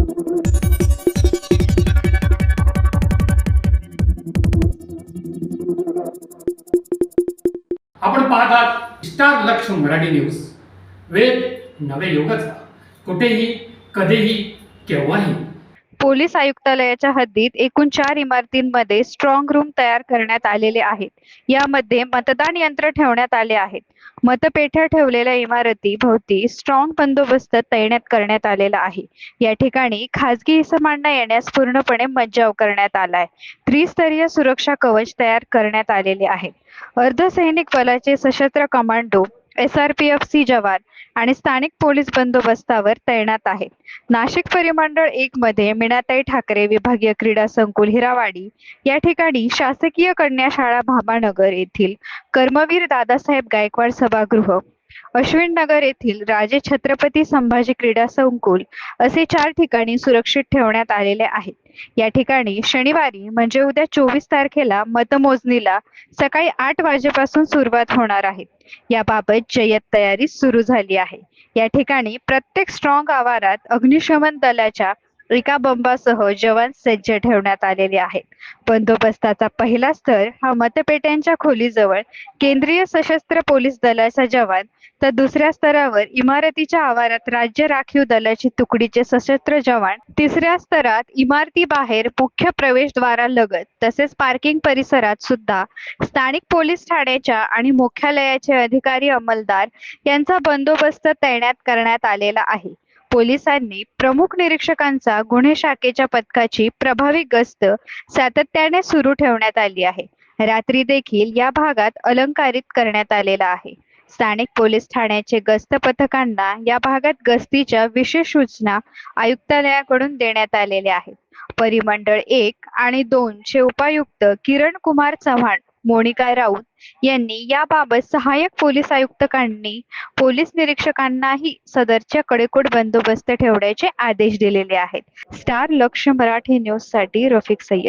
आपण पाहत आहात स्टार लक्ष मराठी न्यूज. वेद नवे युगाचा, कुठेही कधीही केव्हाही. पोलीस आयुक्तालयाच्या हद्दीत एकूण 4 इमारतींमध्ये स्ट्रॉंग रूम तयार करण्यात आलेले आहेत. यामध्ये मतदान यंत्र ठेवण्यात आले आहेत. मतपेट्या ठेवलेल्या इमारती भोवती स्ट्रॉंग बंदोबस्त तैनात करण्यात आलेला आहे. या ठिकाणी खासगी इसमांना येण्यास पूर्णपणे मज्जाव करण्यात आलाय. त्रिस्तरीय सुरक्षा कवच तयार करण्यात आलेले आहे. अर्धसैनिक बलाचे सशस्त्र कमांडो, SRPFC जवान आणि स्थानिक पोलीस बंदोबस्तावर तैनात आहेत. नाशिक परिमंडळ 1 मध्ये मीनाताई ठाकरे विभागीय क्रीडा संकुल हिरावाडी या ठिकाणी शासकीय कन्या शाळा भामानगर येथील कर्मवीर दादासाहेब गायकवाड सभागृह, अश्विन नगर येथील राजे छत्रपती संभाजी क्रीडा संकुल असे 4 ठिकाणी सुरक्षित ठेवण्यात आलेले आहेत. या ठिकाणी शनिवारी म्हणजे उद्या 24 तारखेला मतमोजणीला सकाळी 8 वाजेपासून सुरुवात होणार आहे. याबाबत जय्यत तयारी सुरू झाली आहे. या ठिकाणी प्रत्येक स्ट्रॉंग आवारात अग्निशमन दलाच्या एका बंबासह जवान सज्ज ठेवण्यात आलेले आहेत. बंदोबस्ताचा पहिला स्तर हा मतपेट्यांच्या खोलीजवळ केंद्रीय सशस्त्र पोलीस दलाचा जवान, तर दुसऱ्या स्तरावर इमारतीच्या आवारात राज्य राखीव दलाची तुकडीचे सशस्त्र जवान, तिसऱ्या स्तरात इमारतीबाहेर मुख्य प्रवेशद्वारालगत तसेच पार्किंग परिसरात सुद्धा स्थानिक पोलीस ठाण्याच्या आणि मुख्यालयाचे अधिकारी अंमलदार यांचा बंदोबस्त तैनात करण्यात आलेला आहे. पोलिसांनी प्रमुख निरीक्षकांचा गुन्हे शाखेच्या पथकाची प्रभावी गस्त सातत्याने सुरू ठेवण्यात आली आहे. रात्री देखील या भागात अलंकारित करण्यात आलेला आहे. स्थानिक पोलीस ठाण्याचे गस्त पथकांना या भागात गस्तीच्या विशेष सूचना आयुक्तालयाकडून देण्यात आलेल्या आहेत. परिमंडळ 1 आणि 2 चे उपायुक्त किरण कुमार चव्हाण, मोनिका राऊत यांनी याबाबत सहाय्यक पोलीस आयुक्तांनी पोलीस निरीक्षकांनाही सदरच्या कडेकोट बंदोबस्त ठेवण्याचे आदेश दिलेले आहेत. स्टार लक्ष मराठी न्यूज साठी रफिक सय्यद.